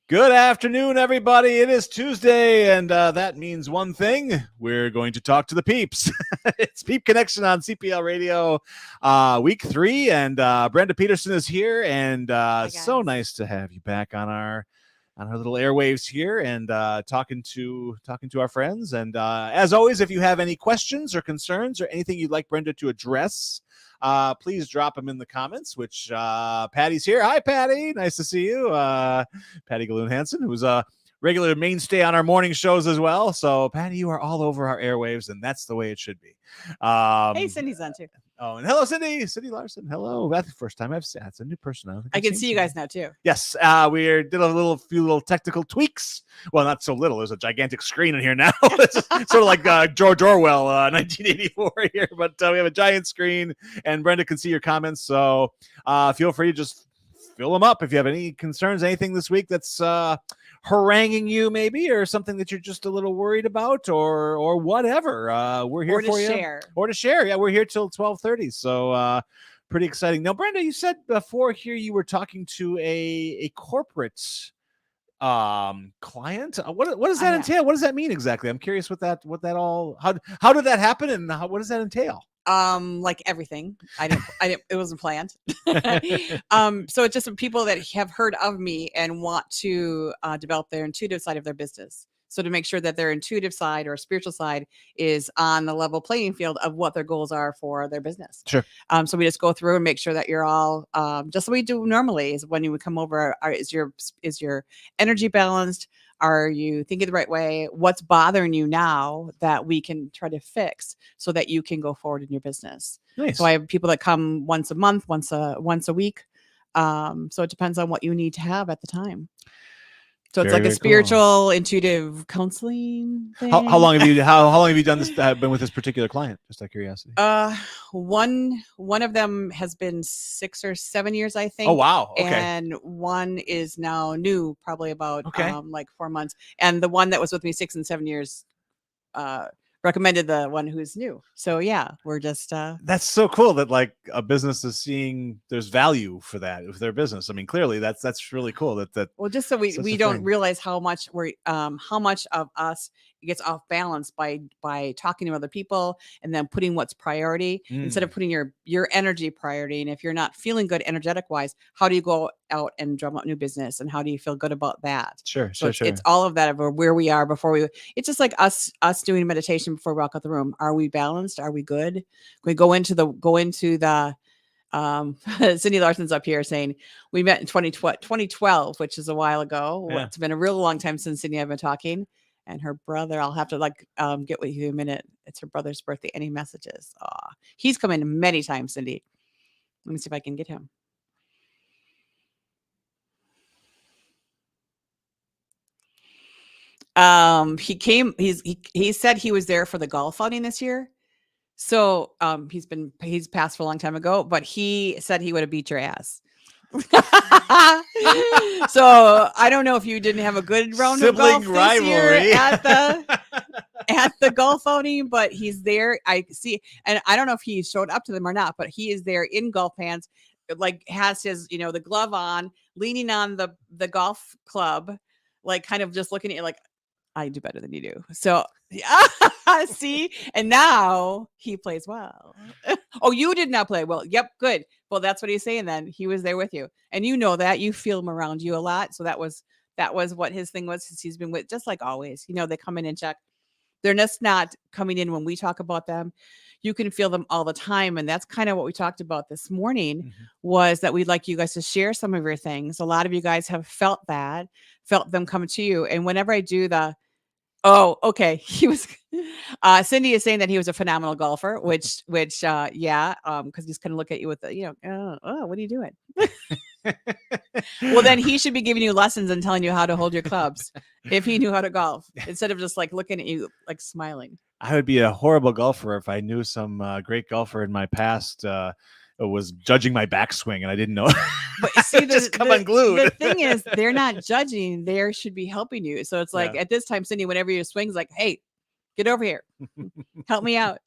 Good afternoon, everybody. It is Tuesday, and that means one thing. We're going to talk to the Peeps. It's Peep Connection on CPL Radio, week 3, and Brenda Peterson is here, and so nice to have you back on our little airwaves here, and talking to our friends. And as always, if you have any questions or concerns or anything you'd like Brenda to address, please drop them in the comments, which Patty's here. Hi, Patty. Nice to see you. Patty Galoon Hansen, who's a regular mainstay on our morning shows as well. So, Patty, you are all over our airwaves, and that's the way it should be. Hey, Cindy's on too. Oh, and hello, Cindy. Cindy Larson. Hello. That's the first time I've seen. That's a new person. I can see you guys now too. Yes, we did a few little technical tweaks. Well, not so little. There's a gigantic screen in here now. It's sort of like George Orwell, 1984 here. But we have a giant screen, and Brenda can see your comments. So feel free to just fill them up if you have any concerns, anything this week that's haranguing you, maybe, or something that you're just a little worried about, or whatever. We're here for you. Or to share. Yeah, we're here till 12:30. So pretty exciting. Now, Brenda, you said before here you were talking to a corporate client. What does that entail? What does that mean exactly? I'm curious what that all how did that happen, and what does that entail? Like everything. It wasn't planned. So it's just people that have heard of me and want to develop their intuitive side of their business. So to make sure that their intuitive side or spiritual side is on the level playing field of what their goals are for their business. Sure. So we just go through and make sure that you're all just what we do normally is when you would come over. Is your energy balanced? Are you thinking the right way? What's bothering you now that we can try to fix so that you can go forward in your business? Nice. So I have people that come once a month, once a week. So it depends on what you need to have at the time. So it's like a spiritual, intuitive counseling thing. How long have you done this? Been with this particular client? Just out of curiosity. One of them has been 6 or 7 years, I think. Oh wow! Okay. And one is now new, probably about like 4 months. And the one that was with me 6 and 7 years, recommended the one who's new. So yeah, we're just that's so cool that like a business is seeing there's value for that with their business. I mean, clearly that's really cool that well, just so we don't realize how much of us gets off balance by talking to other people and then putting what's priority instead of putting your energy priority. And if you're not feeling good energetic wise, how do you go out and drum up new business, and how do you feel good about that? Sure. It's all of that of where we are before it's just like us doing meditation before we walk out the room. Are we balanced? Are we good? We go into the Cindy Larson's up here saying we met in 2012, which is a while ago. Yeah. It's been a real long time since Cindy and I have been talking. And her brother, I'll have to get with you in a minute. It's her brother's birthday. Any messages? He's come in many times, Cindy. Let me see if I can get him. He came. He said he was there for the golf outing this year. So he's passed for a long time ago, but he said he would have beat your ass. So I don't know if you didn't have a good round of golf this year at the golf outing, but he's there. I see, and I don't know if he showed up to them or not, but he is there in golf pants, like has his the glove on, leaning on the golf club, like kind of just looking at you like, I do better than you do. So see, and now he plays well. Oh, you did not play well. Yep, good. Well, that's what he's saying then. He was there with you. And that you feel him around you a lot. So that was what his thing was. He's been with, just like always, they come in and check. They're just not coming in when we talk about them. You can feel them all the time. And that's kind of what we talked about this morning, was that we'd like you guys to share some of your things. A lot of you guys have felt them come to you. And whenever I do he was Cindy is saying that he was a phenomenal golfer, which yeah, because he's gonna look at you with the what are you doing? Well, then he should be giving you lessons and telling you how to hold your clubs if he knew how to golf, instead of just like looking at you like smiling. I would be a horrible golfer if I knew some great golfer in my past was judging my backswing and I didn't know. But see, just come unglued. The thing is, they're not judging; they should be helping you. So it's like at this time, Cindy, whenever you swing's like, "Hey, get over here, help me out."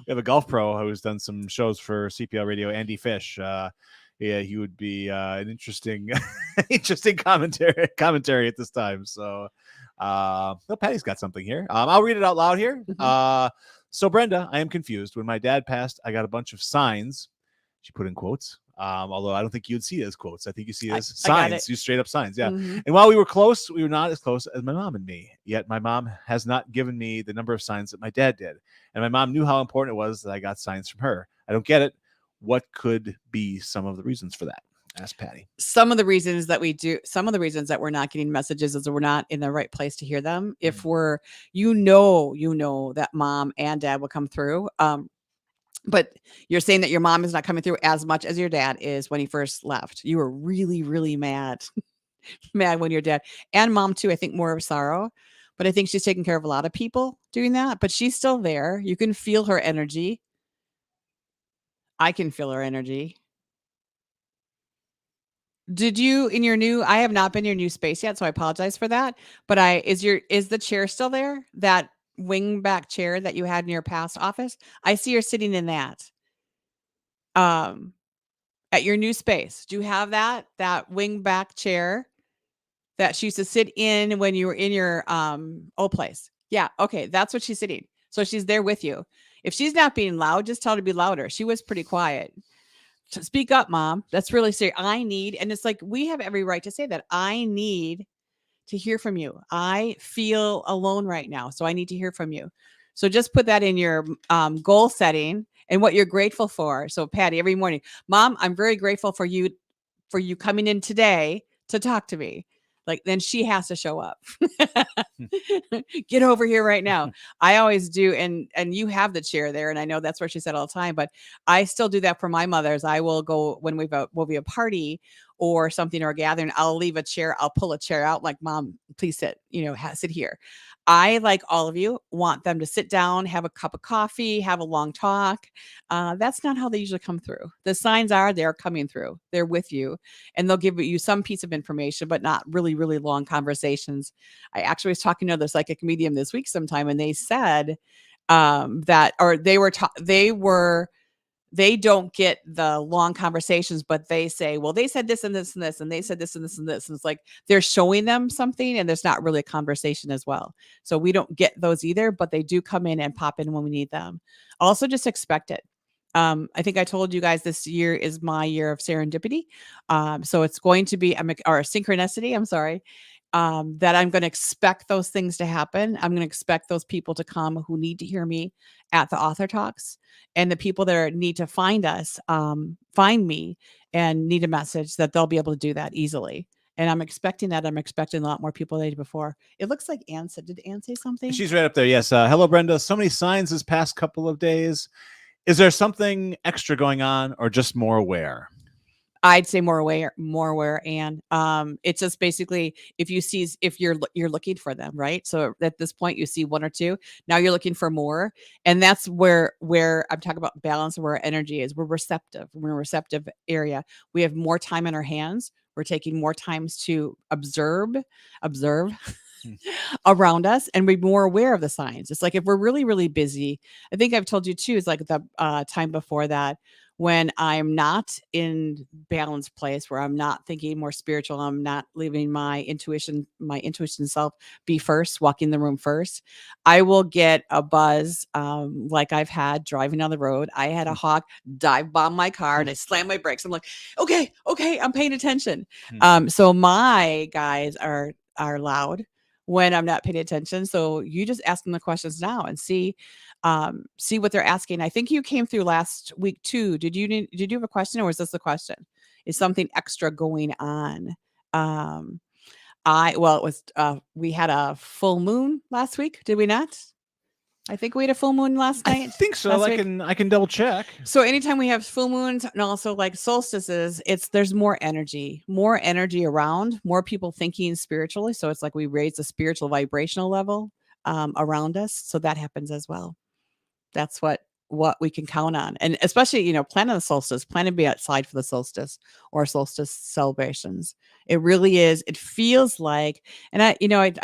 We have a golf pro who's done some shows for CPL Radio, Andy Fish. yeah, he would be an interesting, interesting commentary at this time. So, no, Patty's got something here. I'll read it out loud here. So Brenda, I am confused. When my dad passed, I got a bunch of signs. She put in quotes. Although I don't think you'd see it as quotes. I think you see it as signs. You straight up signs. Yeah. And while we were close, we were not as close as my mom and me. Yet my mom has not given me the number of signs that my dad did. And my mom knew how important it was that I got signs from her. I don't get it. What could be some of the reasons for that? Ask Patty. Some of the reasons that we're not getting messages is we're not in the right place to hear them. If we're, you know that mom and dad will come through. But you're saying that your mom is not coming through as much as your dad is when he first left. You were really, really mad when your dad and mom too. I think more of sorrow, but I think she's taking care of a lot of people doing that, but she's still there. You can feel her energy. I can feel her energy. Did you I have not been in your new space yet, so I apologize for that. But is the chair still there? That wing back chair that you had in your past office? I see you're sitting in that. At your new space. Do you have that wing back chair that she used to sit in when you were in your old place? Yeah, okay, that's what she's sitting. So she's there with you. If she's not being loud, just tell her to be louder. She was pretty quiet. Speak up, mom. That's really serious. And it's like we have every right to say that. I need to hear from you. I feel alone right now, so I need to hear from you. So just put that in your goal setting and what you're grateful for. So Patty, every morning, Mom, I'm very grateful for you coming in today to talk to me. Like, then she has to show up. Get over here right now. I always do. And you have the chair there. And I know that's where she said all the time, but I still do that for my mothers. I will go when we'll be a party or something or a gathering. I'll leave a chair. I'll pull a chair out like, Mom, please sit, sit here. I, like all of you, want them to sit down, have a cup of coffee, have a long talk. That's not how they usually come through. The signs they're coming through. They're with you, and they'll give you some piece of information, but not really, really long conversations. I actually was talking to the psychic medium this week sometime, and they said they don't get the long conversations, but they say, well, they said this and this and this, and they said this and this and this. And it's like they're showing them something, and there's not really a conversation as well. So we don't get those either, but they do come in and pop in when we need them. Also, just expect it. I think I told you guys this year is my year of serendipity. So it's going to be, or synchronicity, I'm sorry. That I'm going to expect those things to happen. I'm going to expect those people to come who need to hear me at the author talks, and the people that need to find us, find me and need a message, that they'll be able to do that easily. And I'm expecting that. I'm expecting a lot more people than before. It looks like Anne said, did Anne say something? She's right up there. Yes. Hello, Brenda. So many signs this past couple of days. Is there something extra going on or just more aware? I'd say more aware, and it's just basically if you're looking for them, right? So at this point you see one or two, now you're looking for more, and that's where I'm talking about balance, where our energy is. We're in a receptive area. We have more time in our hands. We're taking more times to observe around us and be more aware of the signs. It's like if we're really, really busy, I think I've told you too, is like the time before that, when I'm not in balanced place, where I'm not thinking more spiritual, I'm not leaving my intuition self be first, walking the room first, I will get a buzz, like I've had driving on the road. I had a hawk dive bomb my car and I slammed my brakes. I'm like, okay, I'm paying attention. So my guys are loud when I'm not paying attention. So you just ask them the questions now and see what they're asking. I think you came through last week too. Did you have a question, or was this the question? Is something extra going on? We had a full moon last week, did we not? I think we had a full moon last night. I think so. I can double check. So anytime we have full moons and also like solstices, there's more energy around, more people thinking spiritually. So it's like we raise the spiritual vibrational level around us. So that happens as well. That's what we can count on. And especially, plan on the solstice, plan to be outside for the solstice or solstice celebrations. It really is. It feels like, and I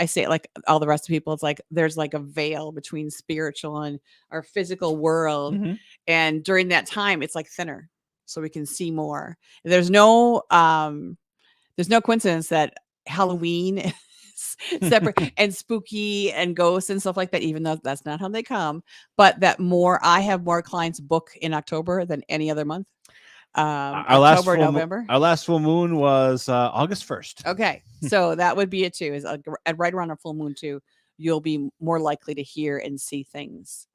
say it like all the rest of people, it's like there's like a veil between spiritual and our physical world. Mm-hmm. And during that time, it's like thinner. so we can see more. There's no coincidence that Halloween is separate and spooky and ghosts and stuff like that, even though that's not how they come, but that I have more clients book in October than any other month. October, November. Our last full moon was August 1st. Okay. So that would be it too, is right around a full moon too. You'll be more likely to hear and see things.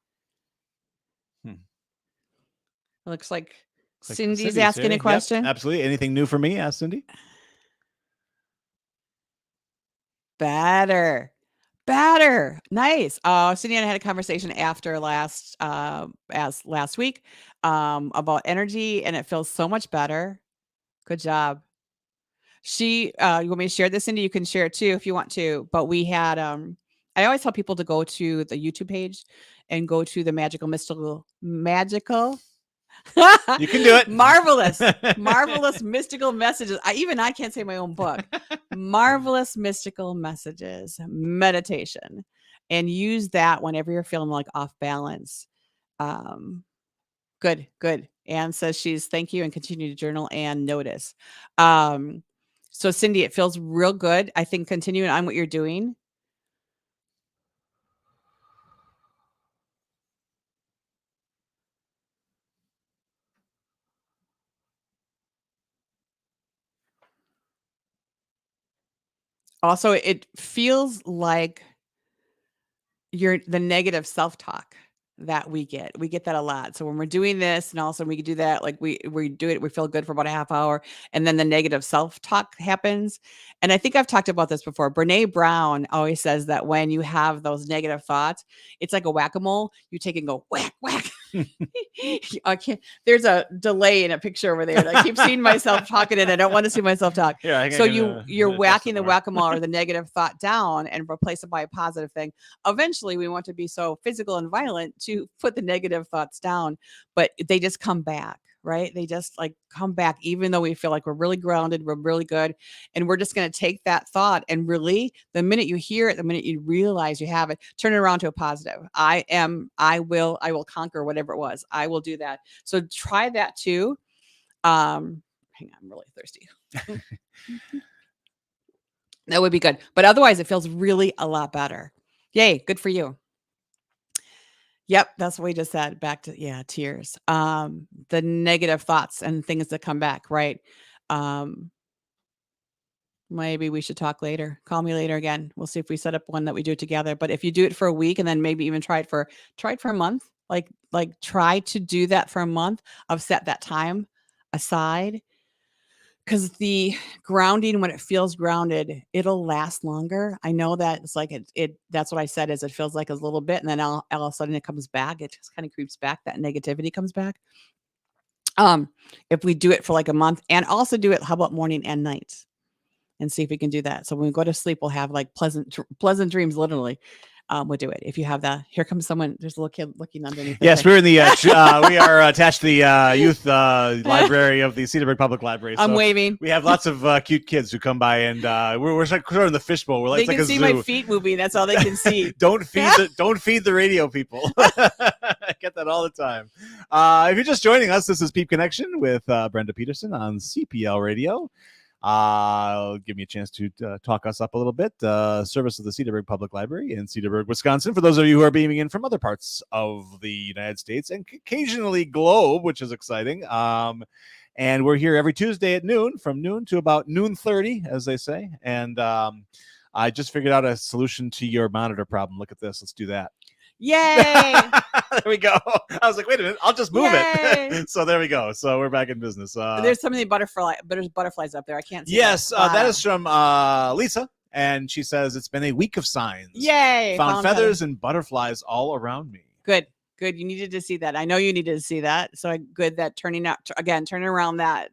It looks like Cindy's asking a question. Yep, absolutely. Anything new for me? Ask Cindy. Better. Nice. Cindy and I had a conversation after last week about energy, and it feels so much better. Good job. You want me to share this, Cindy? You can share it too if you want to. But we had I always tell people to go to the YouTube page and go to the magical. You can do it. Marvelous mystical messages. I can't say my own book. Marvelous mystical messages, meditation, and use that whenever you're feeling like off balance. Good. Anne says thank you and continue to journal and notice. So Cindy, it feels real good. I think continuing on what you're doing. Also, it feels like the negative self-talk that we get that a lot. So when we're doing this and also we can do that, like we do it, we feel good for about a half hour, and then the negative self-talk happens. And I think I've talked about this before. Brene Brown always says that when you have those negative thoughts, it's like a whack-a-mole. You take and go whack whack. I can't. There's a delay in a picture over there. And I keep seeing myself talking, and I don't want to see myself talk. Yeah, so you're whacking the whack-a-mole or the negative thought down and replace it by a positive thing. Eventually, we want to be so physical and violent to put the negative thoughts down, but they just come back, right? They just like come back, even though we feel like we're really grounded, we're really good. And we're just going to take that thought and really, the minute you hear it, the minute you realize you have it, turn it around to a positive. I will conquer whatever it was. I will do that. So try that too. Hang on, I'm really thirsty. That would be good. But otherwise it feels really a lot better. Yay. Good for you. Yep, that's what we just said. Back to tears. The negative thoughts and things that come back, right? Maybe we should talk later. Call me later again. We'll see if we set up one that we do together. But if you do it for a week and then maybe even try it for a month, like try to do that for a month, of set that time aside. Because the grounding, when it feels grounded, it'll last longer. I know that it's like that's what I said, is it feels like a little bit, and then all of a sudden it comes back. It just kind of creeps back. That negativity comes back. If we do it for like a month, and also do it, how about morning and night, and see if we can do that. So when we go to sleep, we'll have like pleasant dreams, literally. We'll do it. If you have here comes someone. There's a little kid looking underneath. Yes, we're in the. We are attached to the youth library of the Cedarburg Public Library. So I'm waving. We have lots of cute kids who come by, and we're sort of in the fishbowl. We're like, they can see my feet moving. That's all they can see. Don't feed the radio people. I get that all the time. If you're just joining us, this is Peep Connection with Brenda Peterson on CPL Radio. Give me a chance to talk us up a little bit. Service of the Cedarburg Public Library in Cedarburg, Wisconsin. For those of you who are beaming in from other parts of the United States and occasionally globe, which is exciting. And we're here every Tuesday at noon, from noon to about 12:30, as they say. And I just figured out a solution to your monitor problem. Look at this. Let's do that. Yay! There we go. I was like, wait a minute, I'll just move it. So there we go. So we're back in business. There's so many butterflies up there. I can't see. Yes, that is from Lisa, and she says it's been a week of signs. Yay! Found feathers and butterflies all around me. Good. You needed to see that. I know you needed to see that. So good that turning around that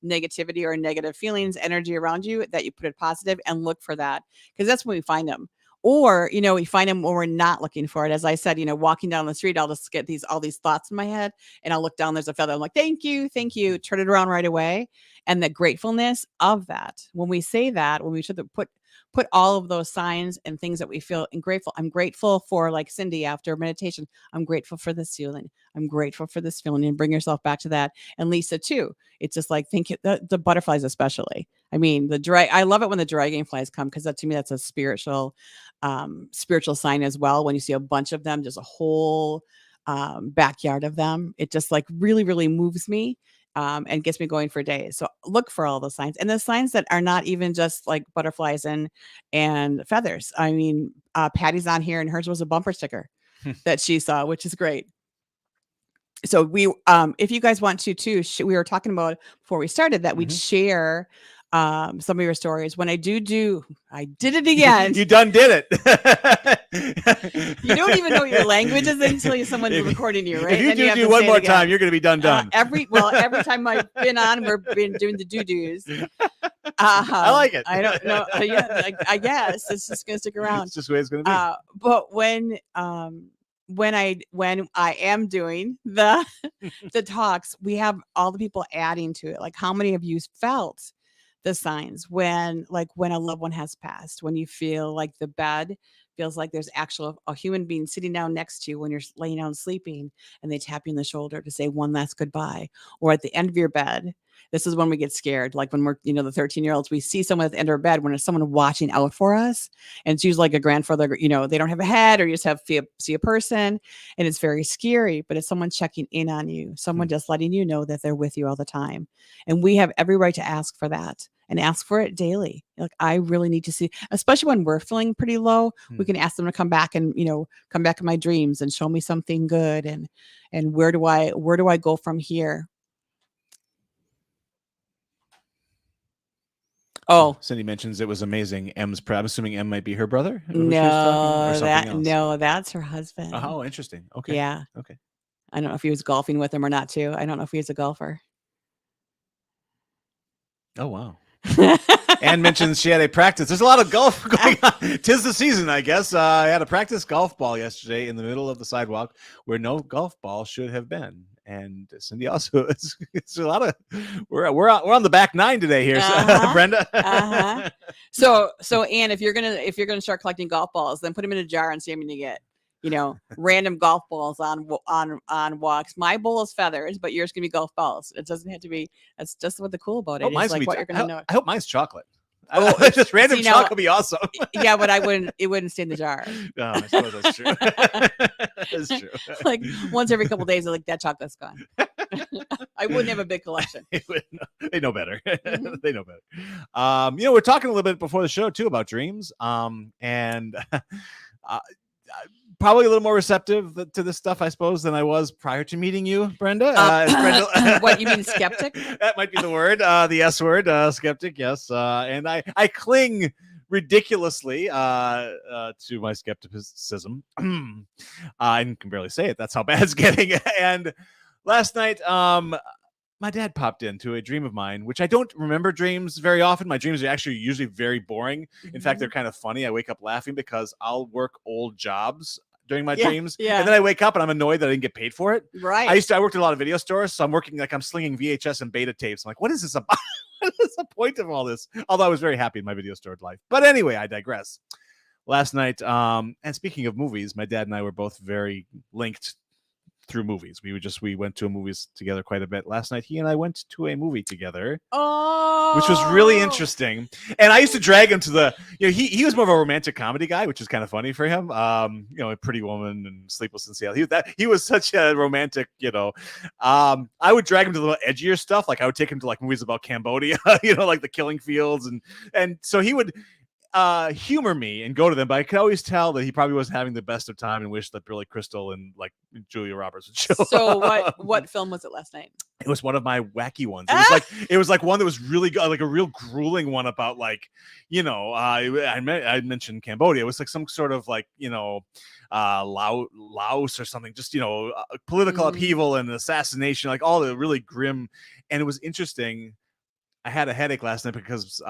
negativity or negative feelings, energy around you, that you put it positive and look for that, because that's when we find them. Or, we find them when we're not looking for it. As I said, walking down the street, I'll just get all these thoughts in my head, and I'll look down, there's a feather. I'm like, thank you. Turn it around right away. And the gratefulness of that. When we say that, when we should put put all of those signs and things that we feel and grateful. I'm grateful for, like Cindy after meditation. I'm grateful for this feeling. I'm grateful for this feeling, and bring yourself back to that. And Lisa too. It's just like the butterflies, especially. I mean, I love it when the dragonflies come, because to me that's a spiritual sign as well. When you see a bunch of them, just a whole backyard of them, it just like really, really moves me. And gets me going for days. So look for all the signs, and the signs that are not even just like butterflies and feathers. I mean, Patty's on here, and hers was a bumper sticker that she saw, which is great. So we, if you guys want to too, we were talking about before we started that we'd share some of your stories. When I did it again. You done did it. You don't even know your languages until someone's recording you, right? If you do one more time, you're going to be done. Every time I've been on, we've been doing the doo-doos. I like it. I don't know. Yeah, I guess it's just going to stick around. It's just the way it's going to be. But when I am doing the talks, we have all the people adding to it. Like, how many of you felt the signs when a loved one has passed, when you feel like the bed feels like there's a human being sitting down next to you when you're laying down sleeping, and they tap you on the shoulder to say one last goodbye, or at the end of your bed. This is when we get scared. Like when we're, the 13-year-olds, we see someone at the end of our bed when there's someone watching out for us. And it's usually like a grandfather, they don't have a head, or you just see a person, and it's very scary, but it's someone checking in on you, someone just letting you know that they're with you all the time. And we have every right to ask for that, and ask for it daily. Like, I really need to see, especially when we're feeling pretty low, we can ask them to come back and, come back in my dreams and show me something good. And where do I go from here? Oh, Cindy mentions it was amazing. I'm assuming M might be her brother. No, that's her husband. Oh, interesting. Okay. Yeah. Okay. I don't know if he was golfing with him or not too. I don't know if he's a golfer. Oh, wow. Anne mentions she had a practice. There's a lot of golf going on. 'Tis the season, I guess. I had a practice golf ball yesterday in the middle of the sidewalk where no golf ball should have been. And Cindy also it's a lot of we're on the back nine today here, Brenda. So Anne, if you're gonna start collecting golf balls, then put them in a jar and see how many you get. Random golf balls on walks. My bowl is feathers, but yours can be golf balls. It doesn't have to be. That's just what the cool about it. It's like what you're gonna know. I hope mine's chocolate. Oh, just random chocolate would be awesome. Yeah, but it wouldn't stay in the jar. No, I suppose that's true. That's true. Like once every couple of days, like that chocolate's gone. I wouldn't have a big collection. They know better. They know better. We're talking a little bit before the show too about dreams. And probably a little more receptive to this stuff, I suppose, than I was prior to meeting you, Brenda. What, you mean skeptic? That might be the word, the S word, skeptic, yes. And I cling ridiculously to my skepticism. I can barely say it. That's how bad it's getting. And last night, my dad popped into a dream of mine, which I don't remember dreams very often. My dreams are actually usually very boring. In fact, they're kind of funny. I wake up laughing because I'll work old jobs during my dreams. Yeah. And then I wake up and I'm annoyed that I didn't get paid for it. Right. I worked at a lot of video stores, so I'm working like I'm slinging VHS and beta tapes. I'm like, what is this about? What is the point of all this? Although I was very happy in my video store life. But anyway, I digress. Last night, and speaking of movies, my dad and I were both very linked through movies. We went to movies together quite a bit. Last night, he and I went to a movie together, which was really interesting. And I used to drag him to the, he was more of a romantic comedy guy, which is kind of funny for him. A Pretty Woman and Sleepless in Seattle. He was such a romantic, I would drag him to the little edgier stuff. Like I would take him to like movies about Cambodia, like The Killing Fields. And so he would humor me and go to them, but I could always tell that he probably wasn't having the best of time and wished that Billy Crystal and like Julia Roberts would show So up. what film was it last night? It was one of my wacky ones. It was like one that was really good, like a real grueling one about like, I mentioned Cambodia. It was like some sort of like, Laos or something, just, political upheaval and assassination, like all the really grim. And it was interesting. I had a headache last night because,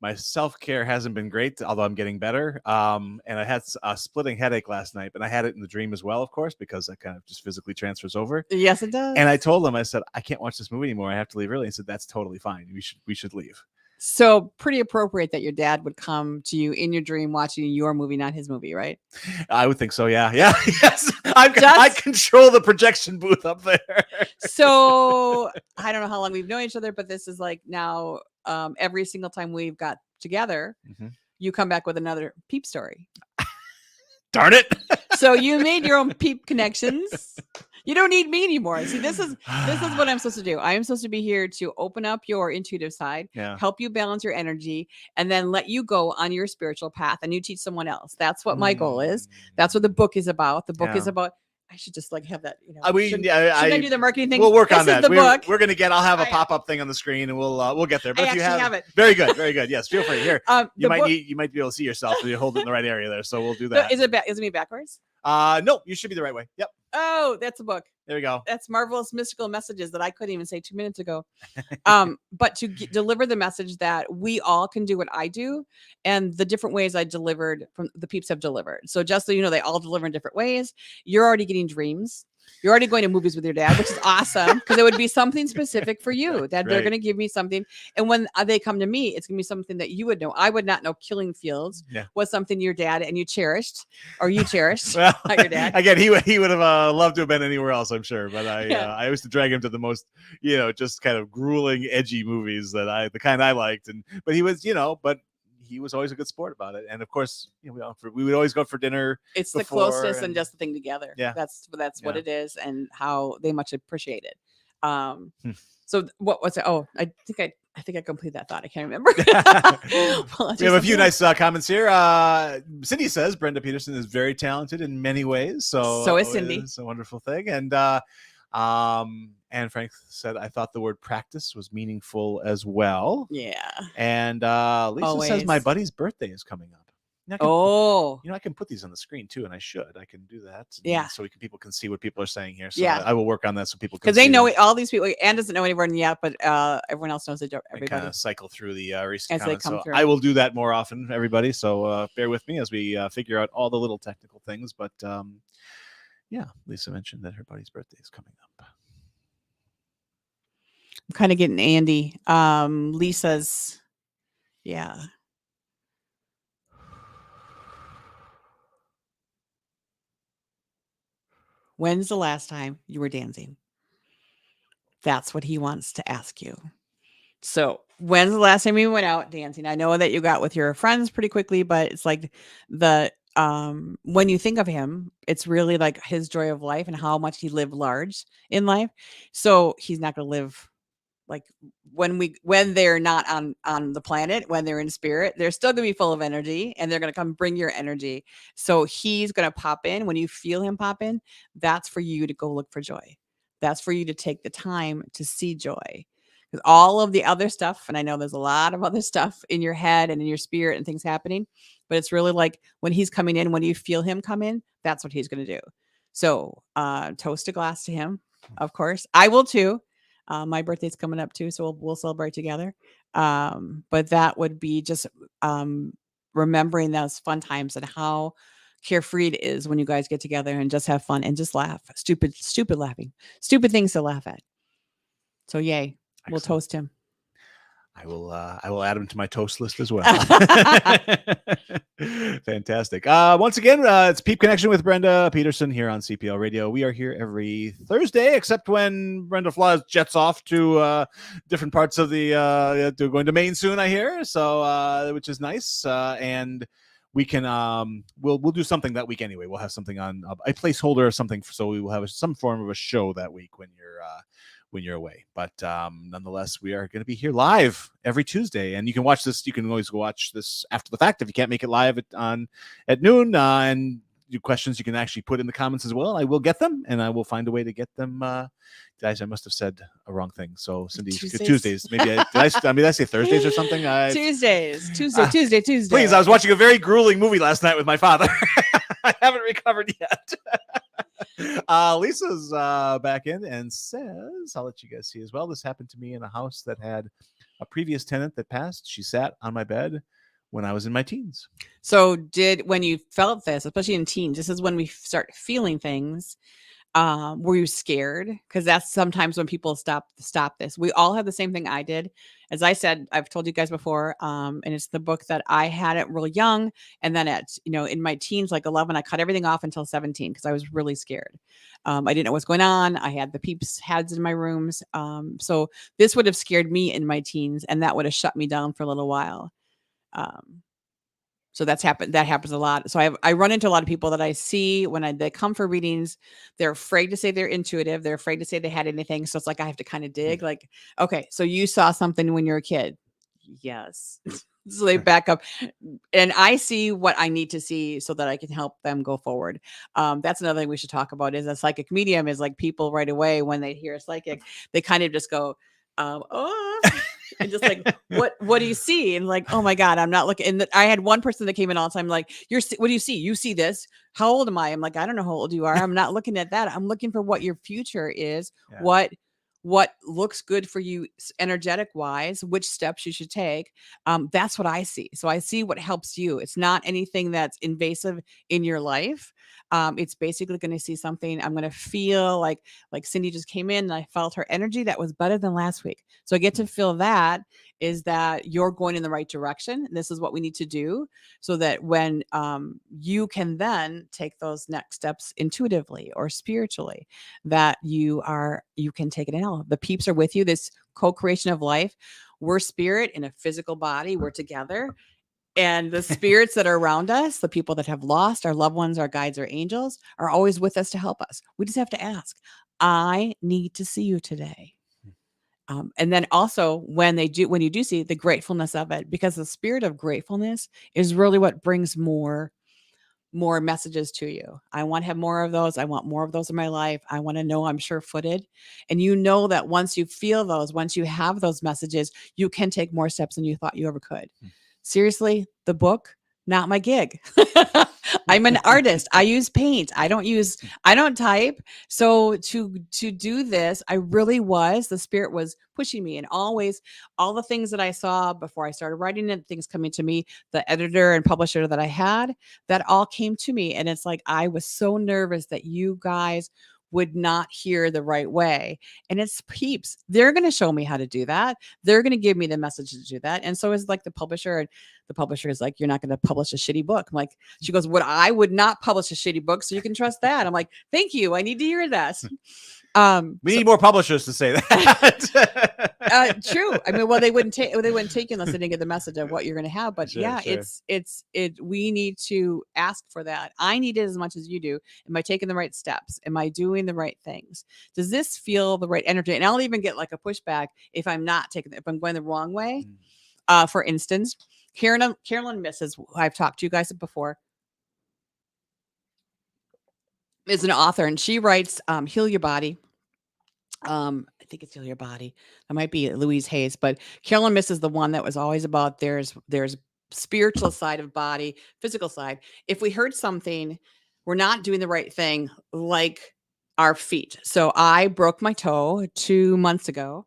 my self-care hasn't been great, although I'm getting better. And I had a splitting headache last night, but I had it in the dream as well, of course, because that kind of just physically transfers over. Yes, it does. And I told him, I said, I can't watch this movie anymore. I have to leave early. He said, that's totally fine. We should leave. So pretty appropriate that your dad would come to you in your dream watching your movie, not his movie, right? I would think so. Yeah. Yes. I control the projection booth up there. So I don't know how long we've known each other, but this is like now every single time we've got together, you come back with another Peep story. Darn it. So you made your own Peep connections. You don't need me anymore. See, this is what I'm supposed to do. I am supposed to be here to open up your intuitive side, help you balance your energy, and then let you go on your spiritual path and you teach someone else. That's what my goal is. That's what the book is about. The book is about. I should just like have that, shouldn't I do the marketing thing? We'll work on that. We're going to I'll have a pop-up thing on the screen and we'll get there. But if you have it. Very good. Yes. Feel free here. You might be able to see yourself if you hold it in the right area there. So we'll do that. Is it me backwards? No, you should be the right way. Yep. Oh, that's a book. There we go. That's marvelous mystical messages that I couldn't even say 2 minutes ago. But to deliver the message that we all can do what I do, and the different ways I delivered from the Peeps have delivered. So just so you know, they all deliver in different ways. You're already getting dreams. You're already going to movies with your dad, which is awesome because it would be something specific for you that they're going to give me something. And when they come to me, it's going to be something that you would know. I would not know Killing Fields was something your dad and you cherished, or you cherished, well, not your dad. Again, he would have loved to have been anywhere else, I'm sure. But I used to drag him to the most, just kind of grueling, edgy movies the kind I liked. But he was, but he was always a good sport about it. And of course, we would always go for dinner. It's the closeness and just the thing together. Yeah. That's what it is and how they much appreciate it. So what was it? Oh, I think I completed that thought. I can't remember. We have a few nice comments here. Cindy says Brenda Peterson is very talented in many ways. So is Cindy. It's a wonderful thing. And Frank said, I thought the word practice was meaningful as well. Yeah. And Lisa says my buddy's birthday is coming up. I can put these on the screen too, and I should. I can do that. So people can see what people are saying here. So I will work on that so people can. Because they know all these people. Anne doesn't know anyone yet, but everyone else knows everybody. I kind of cycle through the recent comments. So I will do that more often, everybody. So bear with me as we figure out all the little technical things. But Lisa mentioned that her buddy's birthday is coming up. I'm kind of getting Andy. Lisa's, When's the last time you were dancing? That's what he wants to ask you. So when's the last time you went out dancing? I know that you got with your friends pretty quickly, but it's like when you think of him, it's really like his joy of life and how much he lived large in life. So he's not going to live like when they're not on the planet, when they're in spirit, they're still going to be full of energy and they're going to come bring your energy. So he's going to pop in. When you feel him pop in, that's for you to go look for joy. That's for you to take the time to see joy. Because all of the other stuff, and I know there's a lot of other stuff in your head and in your spirit and things happening, but it's really like when he's coming in, when you feel him come in, that's what he's going to do. So toast a glass to him, of course. I will too. My birthday's coming up too, so we'll celebrate together. But that would be just remembering those fun times and how carefree it is when you guys get together and just have fun and just laugh. Stupid laughing. Stupid things to laugh at. So yay. Excellent. We'll toast him. I will add him to my toast list as well. Fantastic. Once again, it's Peep Connection with Brenda Peterson here on CPL Radio. We are here every Thursday, except when Brenda flies jets off to different parts of the going to Maine soon, I hear. So which is nice. And we can we'll do something that week anyway. We'll have something on a placeholder or something, so we will have some form of a show that week when you're away. But nonetheless, we are going to be here live every Tuesday, and you can watch this. You can always watch this after the fact if you can't make it live at noon. And your questions you can actually put in the comments as well. I will get them, and I will find a way to get them. Guys, I must have said a wrong thing. So Cindy, Tuesdays. Maybe did I say Thursdays or something? Tuesday. Please, I was watching a very grueling movie last night with my father. I haven't recovered yet. Lisa's back in and says, I'll let you guys see as well. This happened to me in a house that had a previous tenant that passed. She sat on my bed when I was in my teens. So when you felt this, especially in teens, this is when we start feeling things. Were you scared? Because that's sometimes when people stop this. We all have the same thing I did. As I said, I've told you guys before, and it's the book that I had it real young, and then at in my teens, like 11, I cut everything off until 17 because I was really scared. I didn't know what's going on. I had the Peeps heads in my rooms, so this would have scared me in my teens, and that would have shut me down for a little while. Um, so that's happened. That happens a lot. So I run into a lot of people that I see when they come for readings. They're afraid to say they're intuitive. They're afraid to say they had anything. So it's like I have to kind of dig. Like, okay, so you saw something when you're a kid. Yes. So they back up, and I see what I need to see so that I can help them go forward. That's another thing we should talk about. Is a psychic medium is like people right away when they hear a psychic, they kind of just go, oh. And just like, what do you see? And like, oh my God, I'm not looking. And I had one person that came in all the time, like, what do you see? You see this? How old am I? I'm like, I don't know how old you are. I'm not looking at that. I'm looking for what your future is. Yeah. What looks good for you energetic wise, which steps you should take. That's what I see. So I see what helps you. It's not anything that's invasive in your life. It's basically going to see something. I'm going to feel like Cindy just came in and I felt her energy that was better than last week. So I get to feel that is that you're going in the right direction. This is what we need to do so that when you can then take those next steps intuitively or spiritually, that you can take it in. The Peeps are with you. This co-creation of life. We're spirit in a physical body. We're together. And the spirits that are around us, the people that have lost, our loved ones, our guides, our angels, are always with us to help us. We just have to ask, I need to see you today. And then also when you do see the gratefulness of it, because the spirit of gratefulness is really what brings more messages to you. I want to have more of those. I want more of those in my life. I want to know I'm sure-footed. And you know that once you feel those, once you have those messages, you can take more steps than you thought you ever could. Seriously, the book, not my gig. I'm an artist. I use paint. I don't type. So to do this, the spirit was pushing me, and always all the things that I saw before I started writing it, things coming to me, the editor and publisher that I had, that all came to me. And it's like, I was so nervous that you guys would not hear the right way. And it's Peeps. They're going to show me how to do that. They're going to give me the message to do that. And so is like the publisher, and the publisher is like, you're not going to publish a shitty book. I'm like, she goes, I would not publish a shitty book. So you can trust that. I'm like, thank you. I need to hear that. We need more publishers to say that. True. I mean, well, they wouldn't take you unless they didn't get the message of what you're going to have. But sure. We need to ask for that. I need it as much as you do. Am I taking the right steps? Am I doing the right things? Does this feel the right energy? And I'll even get like a pushback if I'm going the wrong way. For instance, Carolyn Misses, who I've talked to you guys before, is an author, and she writes Heal Your Body. I think it's Heal Your Body. That might be Louise Hayes, but Carolyn Miss is the one that was always about there's spiritual side of body, physical side. If we heard something, we're not doing the right thing, like our feet. So I broke my toe 2 months ago.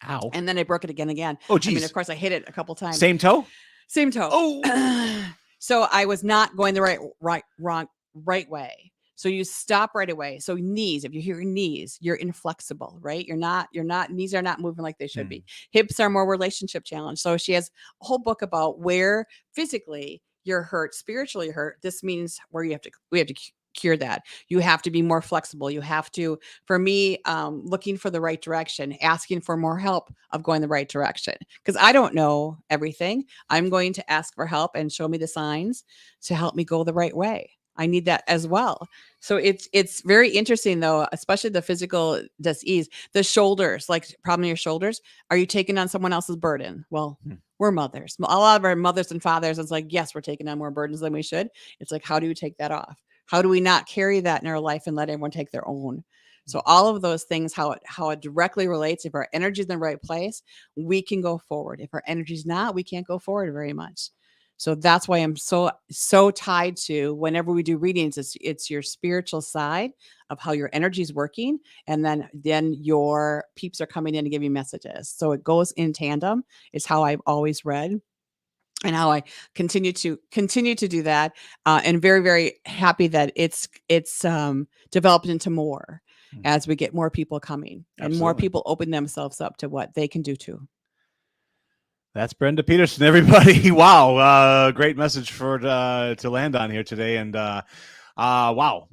Ow. And then I broke it again. Oh, geez. I mean, of course, I hit it a couple times. Same toe? Same toe. Oh. So I was not going the right way. So you stop right away. So knees, if you hear knees, you're inflexible, right? Knees are not moving like they should be. Hips are more relationship challenge. So she has a whole book about where physically you're hurt, spiritually hurt. This means where we have to cure that. You have to be more flexible. You have to, for me, looking for the right direction, asking for more help of going the right direction. Because I don't know everything. I'm going to ask for help and show me the signs to help me go the right way. I need that as well. So it's very interesting though, especially the physical dis-ease, the shoulders, like problem in your shoulders. Are you taking on someone else's burden? Well, we're mothers. A lot of our mothers and fathers, it's like, yes, we're taking on more burdens than we should. It's like, how do you take that off? How do we not carry that in our life and let everyone take their own? So all of those things, how it directly relates. If our energy is in the right place, we can go forward. If our energy is not, we can't go forward very much. So that's why I'm so tied to whenever we do readings, it's your spiritual side of how your energy is working. And then your Peeps are coming in to give you messages. So it goes in tandem. It's how I've always read. and how I continue to do that, and very, very happy that it's developed into more as we get more people coming and more people open themselves up to what they can do too. That's Brenda Peterson, everybody. Wow, great message for to land on here today, and wow,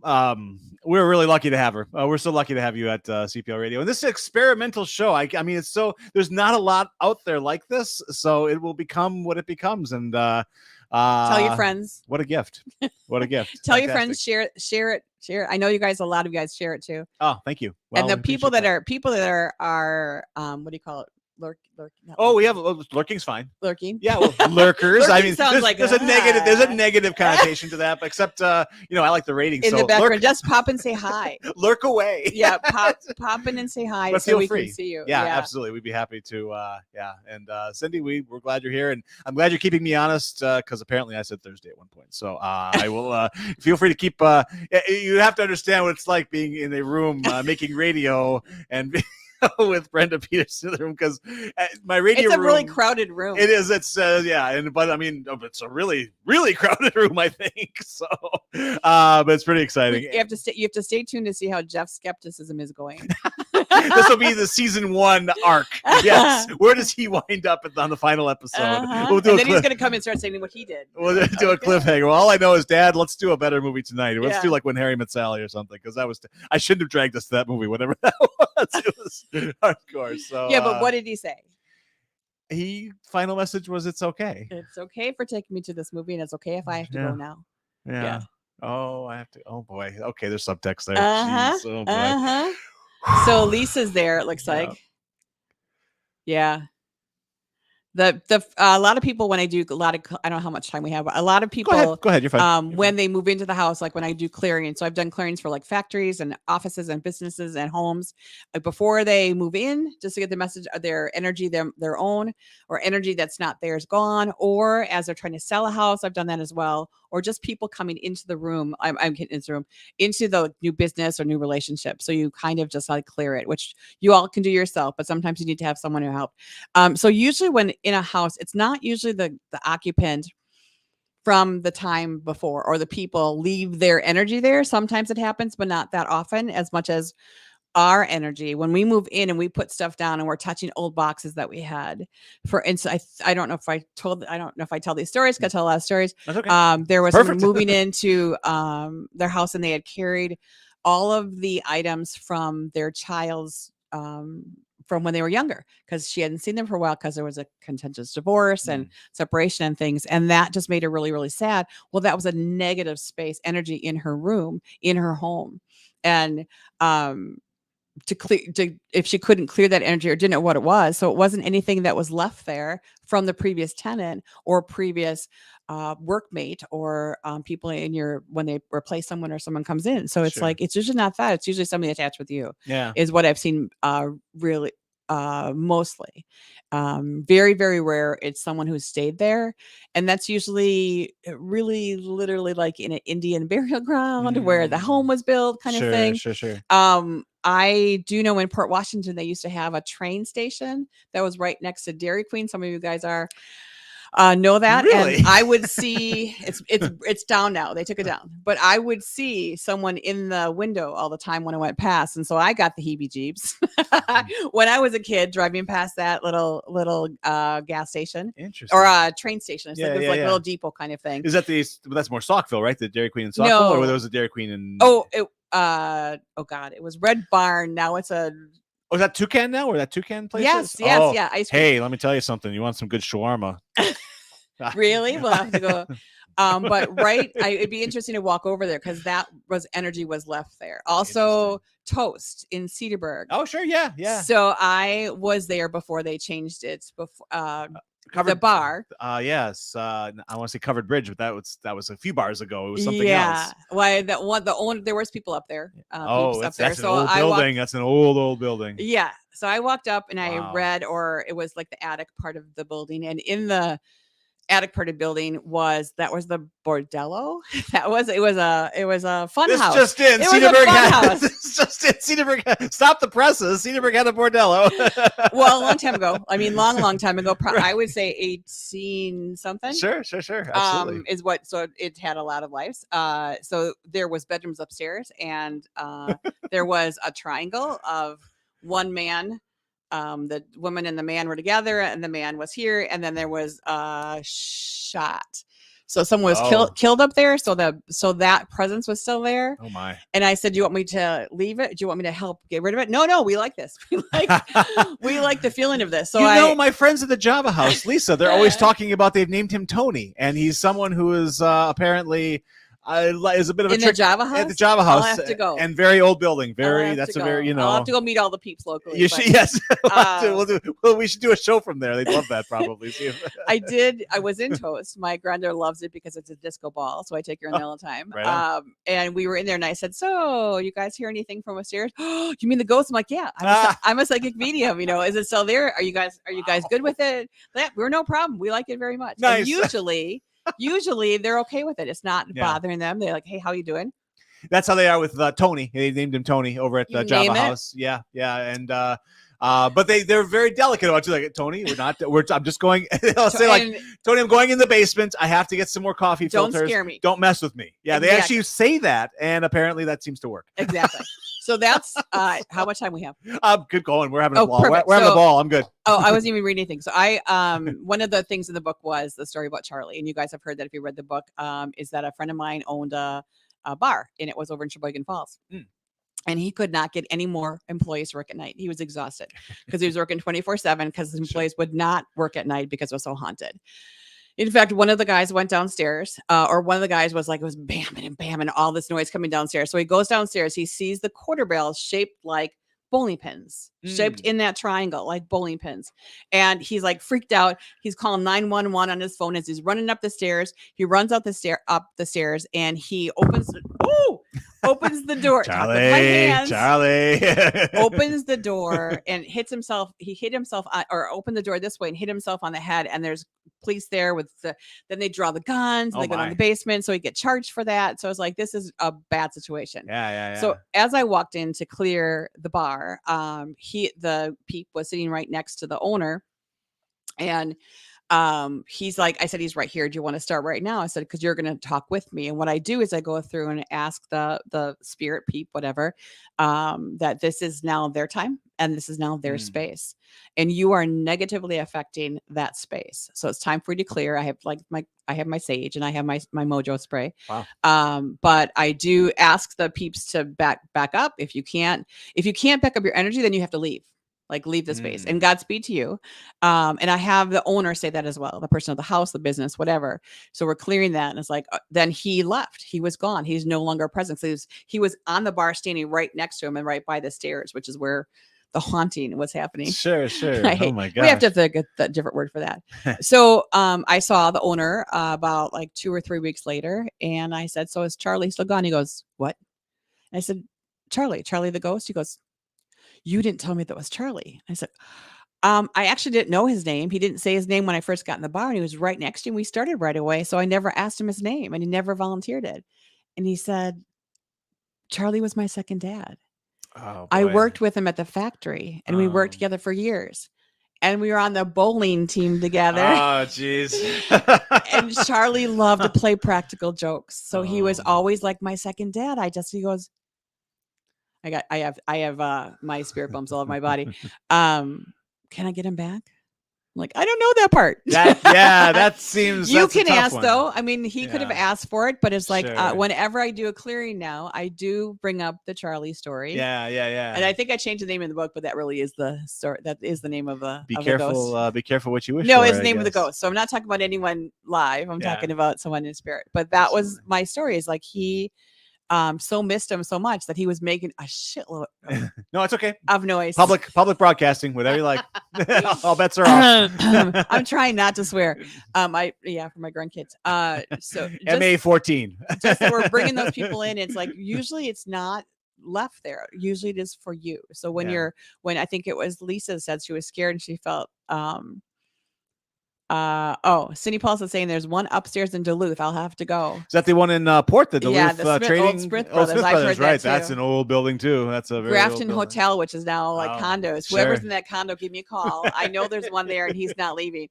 we're really lucky to have her. We're so lucky to have you at CPL Radio, and this is an experimental show. I mean, it's so there's not a lot out there like this, so it will become what it becomes, and tell your friends. What a gift! What a gift! Tell your friends, share it. I know a lot of you guys share it too. Oh, thank you. Well, and the people that are what do you call it? We have lurking's fine. Lurking, yeah, well, lurkers. I mean, there's a negative connotation to that, but except I like the rating. In the background, just pop and say hi. Lurk away. Yeah, pop in and say hi, but so we can see you. Yeah, absolutely. We'd be happy to. And Cindy, we're glad you're here, and I'm glad you're keeping me honest because apparently I said Thursday at one point. So I will feel free to keep. You have to understand what it's like being in a room making radio and. With Brenda Peterson in the room because my radio it's a room, really crowded room. It is. It's but I mean it's a really really crowded room I think so. But it's pretty exciting. You have to stay tuned to see how Jeff's skepticism is going. This will be the season 1 arc. Yes. Where does he wind up on the final episode? We'll do and then he's going to come and start saying what he did. We'll do a cliffhanger. Well, all I know is, Dad, let's do a better movie tonight. Let's do like When Harry Met Sally or something because I shouldn't have dragged us to that movie, whatever that was. It was hardcore. So yeah, but what did he say? Final message was it's okay. It's okay for taking me to this movie, and it's okay if I have to go now. Yeah. Oh, I have to. Oh boy. Okay, there's subtext there. Jeez. Oh boy. So Lisa's there. It looks like. Yeah. A lot of people when I do a lot of I don't know how much time we have, but a lot of people go ahead you're fine. When they move into the house, like when I do clearing, so I've done clearings for like factories and offices and businesses and homes before they move in, just to get the message of their energy, their own, or energy that's not theirs gone, or as they're trying to sell a house, I've done that as well, or just people coming into the room. I'm getting into the room, into the new business or new relationship. So you kind of just like clear it, which you all can do yourself, but sometimes you need to have someone who help. So usually when in a house, it's not usually the occupant from the time before or the people leave their energy there. Sometimes it happens, but not that often, as much as our energy when we move in and we put stuff down and we're touching old boxes that we had. For instance, I don't know if I tell these stories, because I tell a lot of stories. That's okay. There was someone moving into their house, and they had carried all of the items from their child's from when they were younger, because she hadn't seen them for a while because there was a contentious divorce and separation and things. And that just made her really, really sad. Well, that was a negative space energy in her room, in her home. And if she couldn't clear that energy or didn't know what it was, so it wasn't anything that was left there from the previous tenant or previous workmate or people when they replace someone or someone comes in. So it's like, it's usually not that. It's usually somebody attached with you. Yeah, is what I've seen. Really, mostly, very, very rare. It's someone who's stayed there, and that's usually really, literally like in an Indian burial ground where the home was built, kind of thing. Sure. I do know in Port Washington they used to have a train station that was right next to Dairy Queen. Some of you guys know that. Really? And I would see it's down now. They took it down, but I would see someone in the window all the time when I went past. And so I got the heebie-jeebies when I was a kid driving past that little gas station. Interesting. Or a train station. It's like this little depot kind of thing. Is that that's more Saukville, right? The Dairy Queen in Saukville? No. Or there was a Dairy Queen in oh God, it was Red Barn. Now it's a Oh, is that Toucan now? Or that Toucan place? Yes. Yeah. Ice cream. Hey, let me tell you something. You want some good shawarma? Really? We'll have to go. But it'd be interesting to walk over there because that energy was left there. Also, Toast in Cedarburg. Oh, sure. Yeah. So I was there before they changed it. Before the bar. Yes. I want to say Covered Bridge, but that was a few bars ago. It was something else. Why there was people up there. That's an old building. That's an old building. Yeah. So I walked up and I read, or it was like the attic part of the building, and in the attic part of the building was the bordello. It was a fun house. Just in. It was a fun house. This just in. Cedarburg. Stop the presses. Cedarburg had a bordello. Well, a long time ago. I mean, long time ago. Right. I would say 18 something. Sure. Absolutely. Is what. So it had a lot of lives. So there was bedrooms upstairs, and there was a triangle of one man. The woman and the man were together, and the man was here, and then there was a shot. So someone was killed up there. So that presence was still there. Oh my! And I said, "Do you want me to leave it? Do you want me to help get rid of it?" No, we like this. We like the feeling of this. So my friends at the Java House, Lisa, they're always talking about they've named him Tony, and he's someone who is apparently. Is a bit of a trick. The Java House? At the Java House. I'll have to go. And very old building. I'll have to go meet all the peeps locally. Yes. We should do a show from there. They'd love that probably. I was in Toast. My granddaughter loves it because it's a disco ball. So I take her in there all the time. Right and we were in there and I said, "So you guys hear anything from upstairs?" "Oh, you mean the ghost?" I'm like, "Yeah, I'm a psychic medium. Is it still there? Are you guys good with it?" We're no problem. We like it very much. Nice. And usually they're okay with it. It's not bothering them. They're like, "Hey, how you doing?" That's how they are with Tony. They named him Tony over at the Java House. Yeah. And but they're very delicate about you. Like, "Tony, I'm just going." They'll say like, "Tony, I'm going in the basement. I have to get some more coffee filters. Don't scare me. Don't mess with me." Yeah, exactly. They actually say that, and apparently that seems to work. Exactly. So that's how much time we have. Good going. We're having a ball. Perfect. We're having a ball. I'm good. I wasn't even reading anything. So one of the things in the book was the story about Charlie, and you guys have heard that if you read the book. Is that a friend of mine owned a bar, and it was over in Sheboygan Falls. And he could not get any more employees to work at night. He was exhausted because he was working 24/7 because his employees would not work at night because it was so haunted. In fact, one of the guys went downstairs, or one of the guys was like, it was bamming and bamming, all this noise coming downstairs. So he goes downstairs, he sees the quarter barrels shaped like bowling pins, shaped in that triangle, like bowling pins. And he's like freaked out. He's calling 911 on his phone as he's running up the stairs. He runs up the stairs and he opens the door. Charlie opens the door and hits himself. He hit himself or opened the door this way and hit himself on the head. And there's police there then they draw the guns and they go down the basement. So he get charged for that. So I was like, this is a bad situation. Yeah. So as I walked in to clear the bar, the Peep was sitting right next to the owner. And he's like, I said, "He's right here. Do you want to start right now?" I said, "Because you're going to talk with me." And what I do is I go through and ask the spirit, Peep, whatever, that this is now their time and this is now their space. And you are negatively affecting that space. So it's time for you to clear. I have my sage and I have my mojo spray. Wow. But I do ask the Peeps to back up. If you can't back up your energy, then you have to leave. Like, leave the space and Godspeed to you. And I have the owner say that as well, the person of the house, the business, whatever. So we're clearing that. And it's like, then he left. He was gone. He's no longer present. So he was on the bar standing right next to him and right by the stairs, which is where the haunting was happening. Sure. Oh my God. We have to think a different word for that. So I saw the owner about like 2 or 3 weeks later. And I said, "So is Charlie still gone?" He goes, "What?" And I said, Charlie the ghost." He goes, "You didn't tell me that was Charlie." I said, I actually didn't know his name. He didn't say his name when I first got in the bar, and he was right next to him. We started right away. So I never asked him his name, and he never volunteered it. And he said, "Charlie was my second dad. Oh, I worked with him at the factory, and we worked together for years. And we were on the bowling team together." Oh, jeez. And Charlie loved to play practical jokes. So he was always like my second dad. He goes, I have my spirit bumps all over my body. Can I get him back? I'm like, I don't know that part. That seems. You can ask one. Though. I mean, he could have asked for it, but it's like Sure. Whenever I do a clearing now, I do bring up the Charlie story. Yeah. And I think I changed the name in the book, but that really is the story. That is the name of the. Be of careful. The ghost. Be careful what you wish. No, for, it's the name of the ghost. So I'm not talking about anyone live. I'm talking about someone in spirit. But that was my story. Is like he. So missed him so much that he was making a shitload No, it's okay. Of noise. Public broadcasting, whatever you like. All bets are off. I'm trying not to swear. For my grandkids. So MA14. Just we're bringing those people in. It's like usually it's not left there. Usually it is for you. So when I think it was Lisa said she was scared and she felt Cindy Paulson saying there's one upstairs in Duluth. I'll have to go. Is that the one in Port, the Duluth yeah, the trading? Old Smith Brothers. I've heard right. That's an old building too. That's a very Grafton old Hotel, which is now like condos. Sure. Whoever's in that condo, give me a call. I know there's one there, and he's not leaving.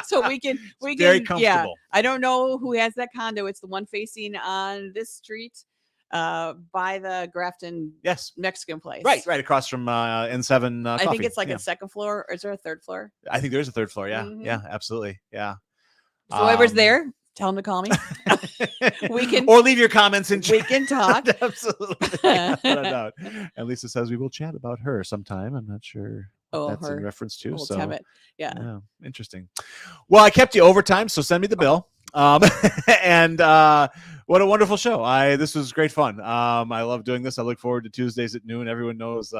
So we can very comfortable. Yeah, I don't know who has that condo. It's the one facing on this street. By the Grafton Mexican place. Right across from N7 I think it's like a second floor, or is there a third floor? I think there's a third floor, yeah, absolutely, yeah. So whoever's there, tell them to call me. We can, or leave your comments in chat. We can talk. Absolutely. And Lisa says we will chat about her sometime. I'm not sure that's in reference to. So yeah, interesting. Well, I kept you overtime, so send me the bill. And what a wonderful show. This was great fun. I love doing this. I look forward to Tuesdays at noon. Everyone knows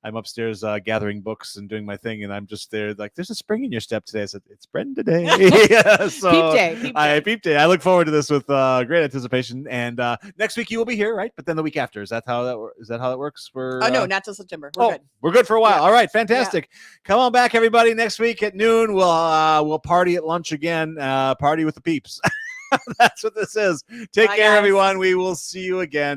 I'm upstairs gathering books and doing my thing, and I'm just there like, there's a spring in your step today. I said, it's Brenda Day. So Peep Day. I look forward to this with great anticipation. And next week you will be here, right? But then the week after, is that how that works? No, not till September. We're good. We're good for a while. Yeah. All right, fantastic. Yeah. Come on back, everybody. Next week at noon, we'll party at lunch again. Party with the Peeps. That's what this is. Take care, everyone. We will see you again.